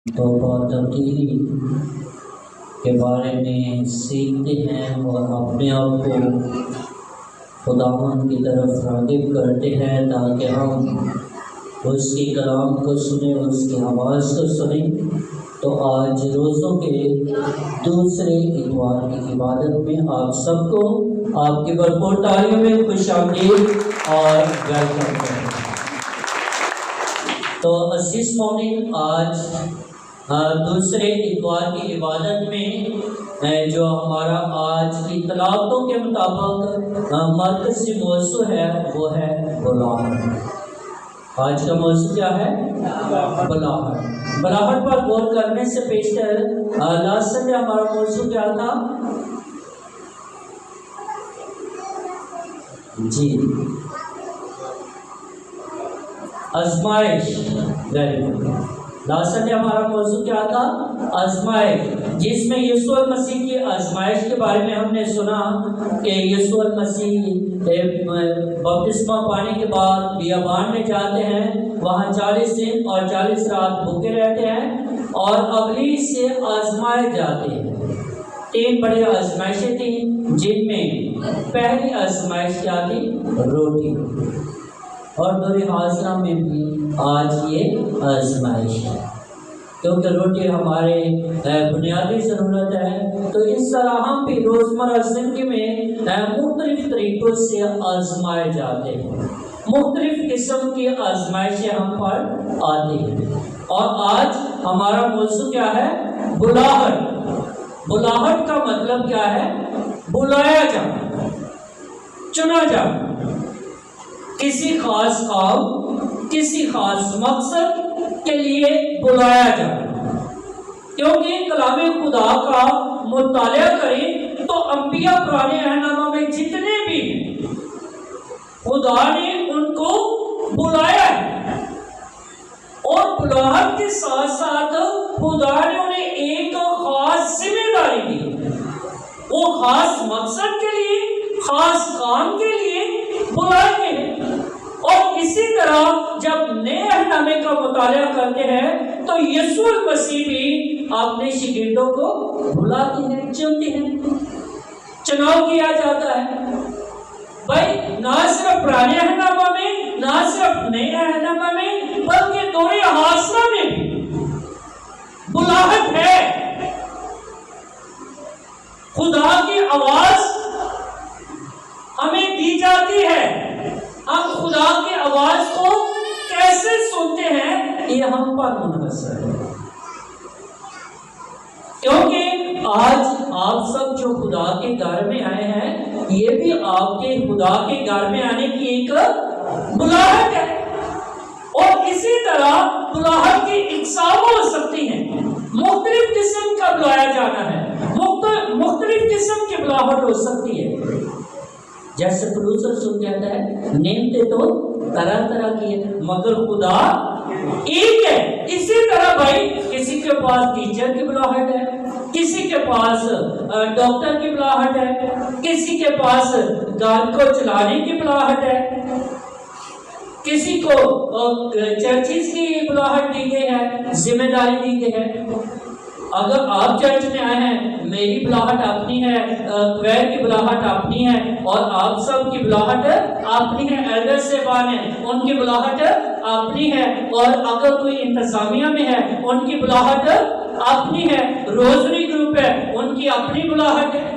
توبہ تبدیلی کے بارے میں سیکھتے ہیں اور اپنے آپ کو خداوند کی طرف راغب کرتے ہیں تاکہ ہم اس کی کلام کو سنیں، اس کی آواز کو سنیں۔ تو آج روزوں کے دوسرے اتوار کی عبادت میں آپ سب کو آپ کی بھرپور تالیوں میں خوش آمدید اور ویلکم کرتے ہیں۔ تو عزیز مومنین، آج دوسرے اتوار کی عبادت میں جو ہمارا آج کی تلاوتوں کے مطابق مرکزی موضوع ہے وہ ہے بلاہٹ۔ آج کا موضوع کیا ہے؟ بلاہٹ۔ بلاہٹ پر غور کرنے سے پیشتر لاسٹ سنڈے ہمارا موضوع کیا تھا؟ جی، آزمائش۔ Very good. لاسٹ سنڈے ہمارا موضوع کیا تھا؟ آزمائش، جس میں یسوع المسیح کی آزمائش کے بارے میں ہم نے سنا کہ یسوع المسیح بپتسمہ پانے کے بعد بیابان میں جاتے ہیں، وہاں 40 دن اور 40 رات بھوکے رہتے ہیں اور ابلیس سے آزمائے جاتے ہیں۔ 3 بڑی آزمائشیں تھیں، جن میں پہلی آزمائش کیا تھی؟ روٹی۔ اور دور حاضرہ میں بھی آج یہ آزمائش ہے، کیونکہ روٹی ہمارے بنیادی ضرورت ہے۔ تو اس طرح ہم بھی روزمرہ زندگی میں مختلف طریقوں سے آزمائے جاتے ہیں، مختلف قسم کی آزمائشیں ہم پر آتی ہیں۔ اور آج ہمارا موضوع کیا ہے؟ بلاہٹ۔ بلاہٹ کا مطلب کیا ہے؟ بلایا جانا، چنا جانا، کسی خاص کام، کسی خاص مقصد کے لیے بلایا جانا۔ کیونکہ کلام خدا کا مطالعہ کریں تو انبیاء پرانے عہد میں جتنے بھی ہیں، خدا نے ان کو بلایا ہے، اور بلاہٹ کے ساتھ ساتھ خدا نے انہیں ایک خاص ذمہ داری دی، وہ خاص مقصد کے لیے، خاص کام کے لیے بلائے گئے ہیں۔ اور اسی طرح جب نئے عہد کا مطالعہ کرتے ہیں تو یسوع المسیح بھی اپنے شاگردوں کو بلاتے ہیں، چنتے ہیں، چناؤ کیا جاتا ہے۔ بھائی، نہ صرف پرانے عہد میں، نہ صرف نئے عہد میں، بلکہ دور حاضرہ میں بھی بلاہٹ ہے۔ خدا کی آواز ہمیں دی جاتی ہے، ہم خدا کی آواز کو کیسے سنتے ہیں یہ ہم پر منحصر ہے۔ کیونکہ آج آپ سب جو خدا کے گھر میں آئے ہیں، یہ بھی آپ کے خدا کے گھر میں آنے کی ایک بلاہٹ ہے۔ اور اسی طرح بلاہٹ کی اقسام ہو سکتی ہیں، مختلف قسم کا بلایا جانا ہے، مختلف قسم کی بلاہٹ ہو سکتی ہے۔ جیسے پولس رسول کہتا ہے، نعمتیں تو طرح طرح کی ہیں مگر خدا ایک ہے۔ اسی طرح بھائی، کسی کے پاس ٹیچر کی بلاہٹ ہے، کسی کے پاس ڈاکٹر کی بلاہٹ ہے، کسی کے پاس گھر کو چلانے کی بلاہٹ ہے، کسی کو چرچز کی بلاہٹ دی گئی ہے، ذمہ داری دی گئی ہے۔ اگر آپ چرچ میں آئے ہیں، میری بلاہٹ اپنی ہے، کویر کی بلاہٹ اپنی ہے، اور آپ سب کی بلاہٹ اپنی ہے، ایلڈر صاحبان ہیں ان کی بلاہٹ اپنی ہے، اور اگر کوئی انتظامیہ میں ہے ان کی بلاہٹ اپنی ہے، روزری گروپ ہے ان کی اپنی بلاہٹ ہے۔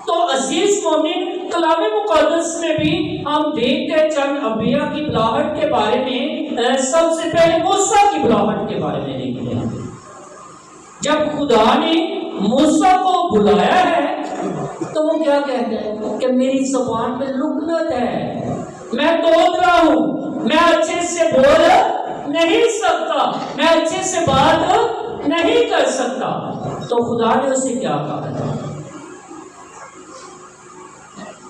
تو عزیز مومنین، کلام مقدس میں بھی ہم دیکھتے ہیں چند انبیاء کی بلاہٹ کے بارے میں۔ سب سے پہلے موسیٰ کی بلاہٹ کے بارے میں دیکھتے ہیں۔ جب خدا نے موسیٰ کو بلایا ہے تو وہ کیا کہتے ہیں کہ میری زبان میں لکنت ہے، میں توڑ رہا ہوں، میں اچھے سے بول نہیں سکتا، میں اچھے سے بات نہیں کر سکتا۔ تو خدا نے اسے کیا کہا تھا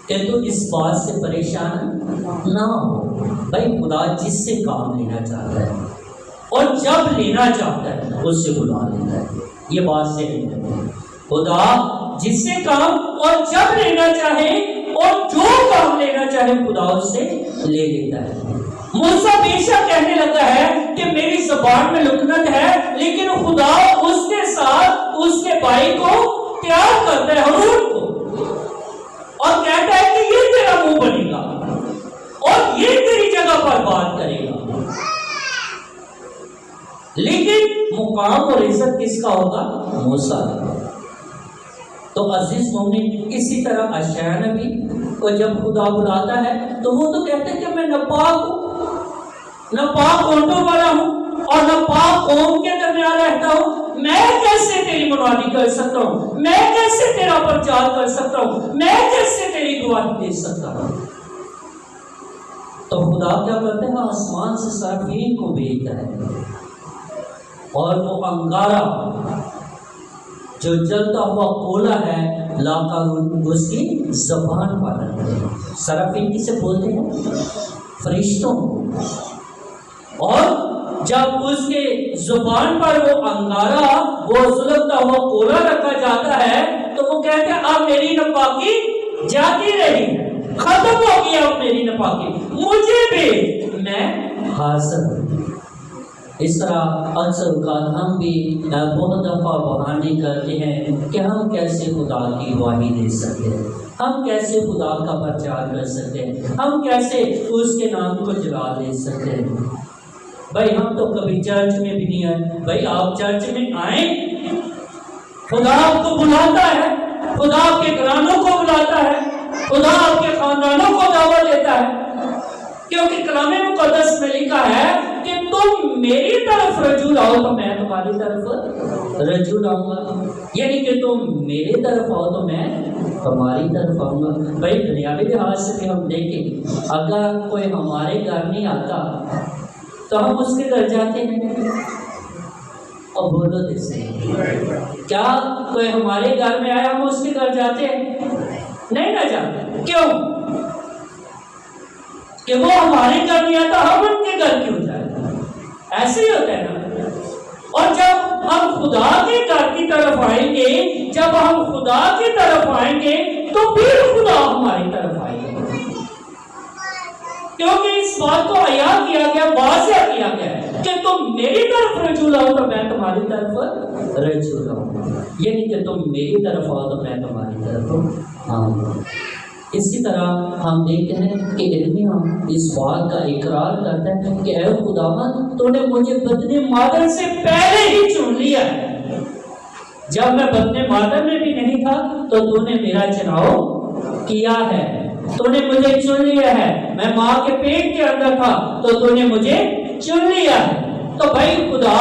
کہ تو اس بات سے پریشان نہ ہو۔ بھائی، خدا جس سے کام لینا چاہتا ہے اور جب لینا چاہتا ہے اس سے بلا لیتا ہے، یہ بات سے خدا جس سے کام اور جب لینا چاہے اور جو کام لینا چاہے خدا اس سے لے لیتا ہے۔ موسیٰ ہمیشہ کہنے لگا ہے کہ میری زبان میں لکنت ہے، لیکن خدا اس کے ساتھ اس کے بھائی کو پیار کرتا ہے، ہارون کو، اور کہتا ہے کہ یہ تیرا منہ بنے گا اور یہ تیری جگہ پر بات کرے گا۔ لیکن مقام اور عزت کس کا ہوگا؟ موسیٰ۔ تو عزیز مومن، اسی طرح اشعیا نبی کو جب خدا بلاتا ہے تو وہ تو کہتے ہیں کہ میں ناپاک ہوں، ناپاک اونٹوں والا ہوں اور ناپاک قوم کے درمیان رہتا ہوں، میں کیسے تیری منادی کر سکتا ہوں، میں کیسے تیرا پرچار کر سکتا ہوں، میں کیسے تیری گواہی دے سکتا ہوں؟ تو خدا کیا کرتے ہیں؟ آسمان سے صرافین کو بھیجتا ہے، اور وہ انگارہ جو جلتا ہوا کولا ہے لا کر اس کی زبان پر رکھتے ہیں۔ صرافین کسے بولتے ہیں؟ فرشتوں۔ اور جب اس کے زبان پر وہ انگارہ، وہ سلگتا ہوا کولا رکھا جاتا ہے تو وہ کہتے ہیں اب میری ناپاکی جاتی رہی، ختم ہو گیا اب میری ناپاکی، مجھے بھی میں حاضر ہوں۔ اس طرح اکثر اوقات ہم بھی بہت دفعہ بہانے کرتے ہیں کہ ہم کیسے خدا کی گواہی دے سکتے ہیں، ہم کیسے خدا کا پرچار کر سکتے ہیں، ہم کیسے اس کے نام کو جلا دے سکتے ہیں۔ بھائی ہم تو کبھی چرچ میں بھی نہیں آئے۔ بھائی آپ چرچ میں آئیں، خدا آپ کو بلاتا ہے، خدا آپ کے گھرانوں کو بلاتا ہے، خدا آپ کے خاندانوں کو دعوت دیتا ہے، کیونکہ کلام مقدس میں لکھا ہے کہ تم میری طرف رجوع آؤ تو میں تمہاری طرف رجوع آؤں گا، یعنی کہ تم میری طرف آؤ تو میں تمہاری طرف آؤں گا۔ بھائی دنیاوی لحاظ سے بھی ہم دیکھیں، اگر کوئی ہمارے گھر نہیں آتا تو ہم اس کے گھر جاتے ہیں، اور بولو جیسے کیا کوئی ہمارے گھر میں آیا ہم اس کے گھر جاتے ہیں؟ نہیں نہ جاتے۔ کیوں؟ کہ وہ ہمارے گھر نہیں آتا، ہم ان کے گھر کیوں جائیں؟ ایسے ہی ہوتا ہے نا۔ اور جب ہم خدا کے گھر کی طرف آئیں گے، جب ہم خدا کی طرف آئیں گے تو پھر خدا ہماری طرف آئے گا، کیونکہ اس بات کو عیاں کیا گیا، واضح کیا گیا کہ تم میری طرف رجوع آؤ تو میں تمہاری طرف رجوع آؤں، یعنی کہ تم میری طرف آؤ تو میں تمہاری طرف آؤں گا۔ اسی طرح ہم دیکھتے ہیں کہ ارمیا اس بات کا اقرار کرتا ہے کہ اے خداوند تو نے مجھے بطن مادر سے پہلے ہی چن لیا ہے، جب میں بطن مادر میں بھی نہیں تھا تو تو نے میرا چناؤ کیا ہے، تو نے مجھے چن لیا ہے، میں ماں کے پیٹ کے اندر تھا تو نے مجھے چن لیا ہے۔ تو بھائی خدا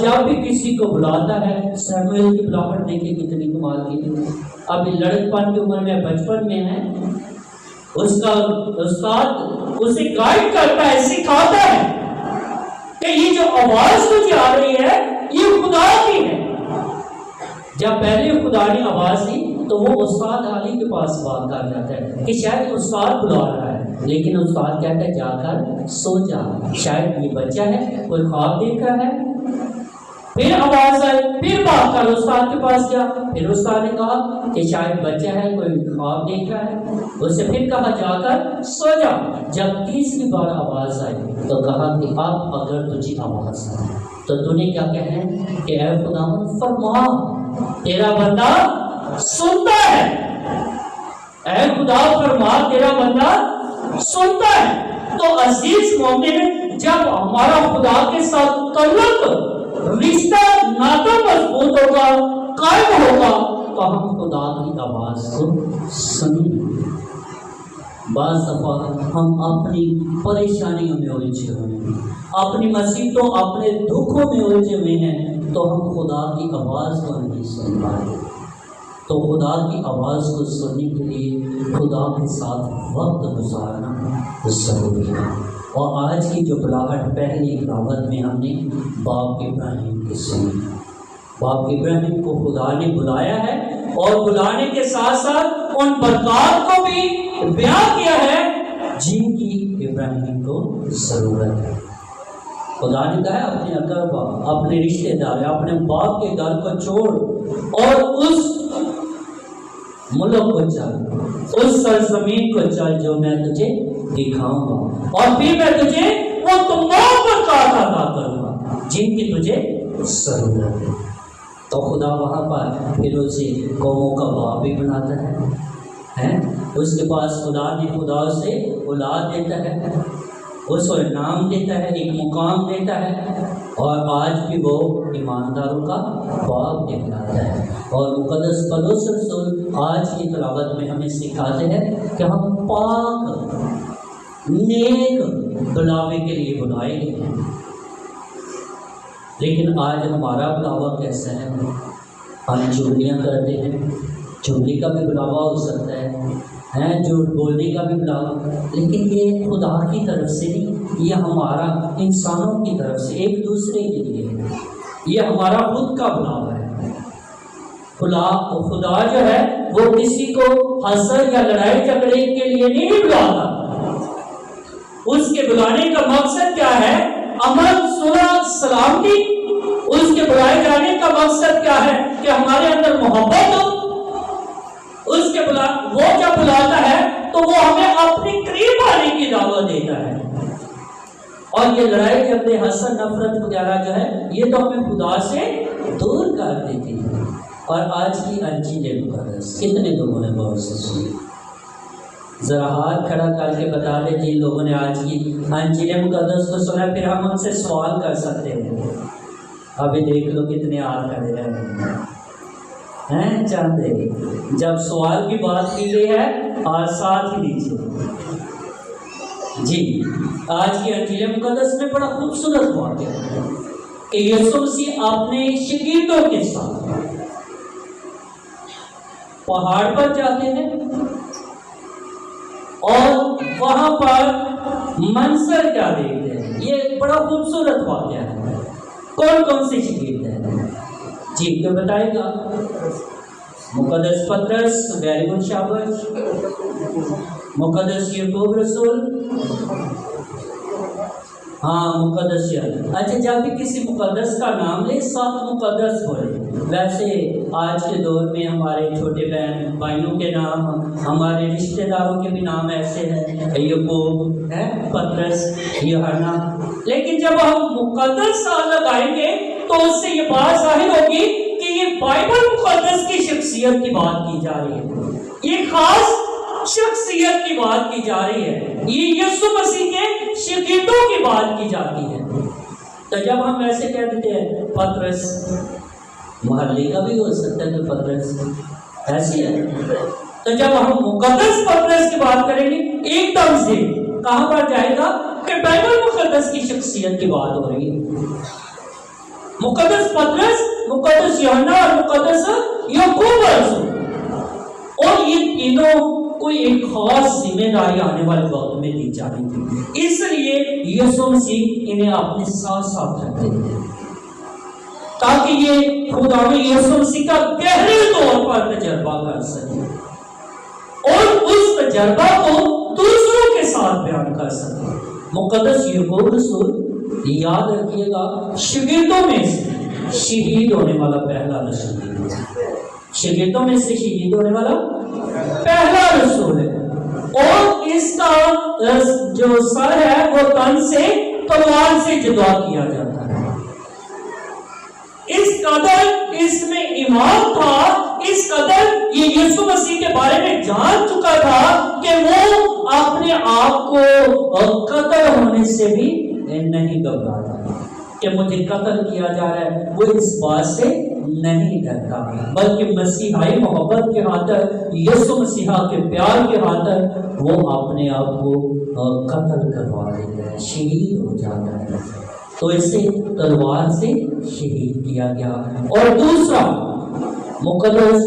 جب بھی کسی کو بلاتا ہے، سیموئیل کی بلاوٹ دیکھیں کتنی کمال کی، ابھی لڑکپن کی عمر میں، بچپن میں ہے، اس کا استاد اسے گائیڈ کرتا ہے، سکھاتا ہے کہ یہ جو آواز تجھے آ رہی ہے یہ خدا کی ہے۔ جب پہلے خدا نے آواز دی تو وہ استاد علی کے پاس بات کر جاتا ہے کہ شاید استاد بلا رہا ہے، لیکن استاد کہتا ہے جا کر سو جا، شاید یہ بچہ ہے، کوئی خواب دیکھ رہا ہے۔ پھر آواز آئی، پھر بات کر، استاد کے پاس گیا، پھر استاد نے کہا کہ شاید بچہ ہے، کوئی خواب دیکھ رہا ہے، اسے پھر کہا جا کر سو جا۔ جب تیسری بار آواز آئی تو کہا کہ اب اگر تجھے آواز آئے تو تو نے کیا کہنا ہے کہ اے خداوند فرما، تیرا بندہ سنتا ہے، اے خدا فرما تیرا بندہ سنتا ہے۔ تو عزیز مومن، جب ہمارا خدا کے ساتھ تعلق، رشتہ، ناطہ مضبوط ہوگا، قائم ہوگا تو ہم خدا کی آواز کو سنیں گے۔ بعض دفعہ ہم اپنی پریشانیوں میں الجھے ہوئے ہیں، اپنی مصیبتوں، اپنے دکھوں میں الجھے ہوئے ہیں، تو ہم خدا کی آواز کو نہیں سن پائے۔ تو خدا کی آواز کو سننے کے لیے خدا کے ساتھ وقت گزارنا ضروری ہے۔ اور آج کی جو بلاہٹ پہلی دعوت میں ہم نے باپ ابراہیم کی سنی، باپ ابراہیم کو خدا نے بلایا ہے، اور بلانے کے ساتھ ساتھ ان برکات کو بھی بیان کیا ہے جن کی ابراہیم کو ضرورت ہے۔ خدا نے کہا ہے اپنے اقربا، اپنے رشتے دار، اپنے باپ کے گھر کو چھوڑ اور اس ملک کو چل، اس سرزمین کو چل جو میں تجھے دکھاؤں گا، اور پھر میں تجھے وہ تمام برکات عطا کروں گا جن کی تجھے ضرورت ہے۔ تو خدا وہاں پر پھر اسے قوموں کا باپ بھی بناتا ہے، اس کے پاس خدا سے اولاد دیتا ہے، اس کو نام دیتا ہے، ایک مقام دیتا ہے، اور آج بھی وہ ایمانداروں کا باپ کہلاتا ہے۔ اور مقدس پولس رسول آج کی تلاوت میں ہمیں سکھاتے ہیں کہ ہم پاک نیک بلاوے کے لیے بلائے گئے ہیں، لیکن آج ہمارا بلاوا کیسا ہے؟ ہم چغلیاں کرتے ہیں، چغلی کا بھی بلاوا ہو سکتا ہے، جھوٹ بولنے کا بھی بلاوا، لیکن یہ خدا کی طرف سے نہیں، یہ ہمارا انسانوں کی طرف سے ایک دوسرے کے لیے ہے، یہ ہمارا خود کا بلاوا ہے۔ خدا جو ہے وہ کسی کو حسد یا لڑائی جھگڑے کے لیے نہیں بلاتا، اس کے بلانے کا مقصد کیا ہے؟ امن، صلح، سلامتی۔ اس کے بلائے جانے کا مقصد کیا ہے؟ کہ ہمارے اندر محبت ہو۔ وہ جب بلاتا ہے تو وہ ہمیں اپنے قریب آنے کی دعوت دیتا ہے، اور یہ لڑائی جھگڑے، حسد، نفرت وغیرہ جو ہے یہ تو ہمیں خدا سے دور کر دیتی ہے۔ اور آج کی انجیل مقدس کتنے لوگوں نے غور سے سنی؟ ذرا ہاتھ کھڑا کر کے بتا دیں جن لوگوں نے آج کی انجیل مقدس کو سنا، پھر ہم ان سے سوال کر سکتے ہیں۔ ابھی دیکھ لو کتنے ہاتھ کھڑے رہے ہیں، چاہتے جب سوال کی بات کی گئی ہے اور ساتھ ہی لیجیے جی۔ آج کی انجیل مقدس میں بڑا خوبصورت واقعہ ہے کہ یسوع مسیح اپنے شاگردوں کے ساتھ پہاڑ پر جاتے ہیں، اور وہاں پر منظر کیا دیکھتے ہیں؟ یہ ایک بڑا خوبصورت واقعہ ہے۔ کون کون سے شاگرد ہیں جی کوئی بتائے گا؟ مقدس پطرس، ویری گڈ، شاباش۔ مقدس یعقوب رسول، ہاں مقدس یعقوب۔ اچھا، جب بھی کسی مقدس کا نام لے 7 مقدس بولے۔ ویسے آج کے دور میں ہمارے چھوٹے بہن بھائیوں کے نام، ہمارے رشتہ داروں کے بھی نام ایسے ہیں، یعقوب ہے، پطرس، یوحنا، لیکن جب ہم مقدس لگائیں گے تو اس سے یہ بات ظاہر ہوگی کہ یہ بائبل مقدس کی شخصیت کی بات کی جا رہی ہے، یہ خاص شخصیت کی بات کی جا رہی ہے، یہ یسوع مسیح کے شاگردوں کی بات کی جاتی ہے۔ تو جب ہم ایسے کہہ دیتے ہیں پطرس، محلے کا بھی ہو سکتا ہے کہ پطرس ایسی ہے، تو جب ہم مقدس پطرس کی بات کریں گے ایک دم سے کہاں پر جائے گا کہ بائبل مقدس کی شخصیت کی بات ہو رہی ہے۔ مقدس پطرس، مقدس یوحنا اور مقدس یعقوب رسول، اور یہ تینوں کوئی ایک خاص ذمہ داری آنے والے وقت میں دی جانی تھی، اس لیے یسوع مسیح انہیں اپنے ساتھ ساتھ رکھتے تھے تاکہ یہ خداوند یسوع مسیح کا گہرے طور پر تجربہ کر سکے اور اس تجربہ کو دوسروں کے ساتھ بیان کر سکے۔ مقدس یعقوب رسول، یاد رکھیے گا، شاگردوں میں سے شہید ہونے والا پہلا رسول ہے، شاگردوں میں سے شہید ہونے والا پہلا رسول ہے، اور اس کا جو سر ہے وہ تن سے تلوار سے جدا کیا جاتا ہے۔ اس قدر اس میں ایمان تھا، اس قدر یہ یسوع مسیح کے بارے میں جان چکا تھا کہ وہ اپنے آپ کو قتل ہونے سے بھی نہیں گھبراتا کہ مجھے قتل کیا جا رہا ہے، وہ اس بات سے نہیں ڈرتا، بلکہ مسیحائی محبت کے خاطر، یسوع مسیحا کے پیار کے خاطر وہ اپنے آپ کو قتل کروا دیتا ہے، شہید ہو جاتا ہے۔ تو اسے تلوار سے شہید کیا گیا۔ اور دوسرا مقدس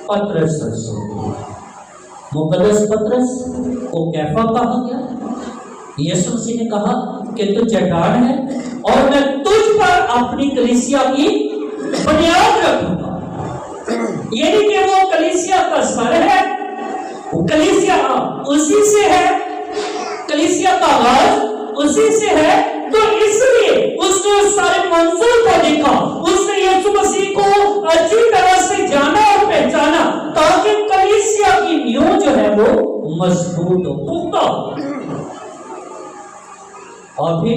پطرس رسول، مقدس پطرس کو کیفا کہا گیا۔ یسوع مسیح نے کہا کہ تو چٹان ہے اور میں تجھ پر اپنی کلیسیا کی بنیاد رکھوں گا، یعنی کہ وہ کلیسیا کا سر ہے، کلیسیا اسی سے ہے، کلیسیا کا آغاز اسی سے ہے، تو اس لیے اس نے اس سارے منظور کو دیکھا، اس نے یسوع مسیح کو اچھی طرح سے جانا اور پہچانا تاکہ کلیسیا کی نیو جو ہے وہ مضبوط ہو، پختہ ہو۔ اور پھر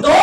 2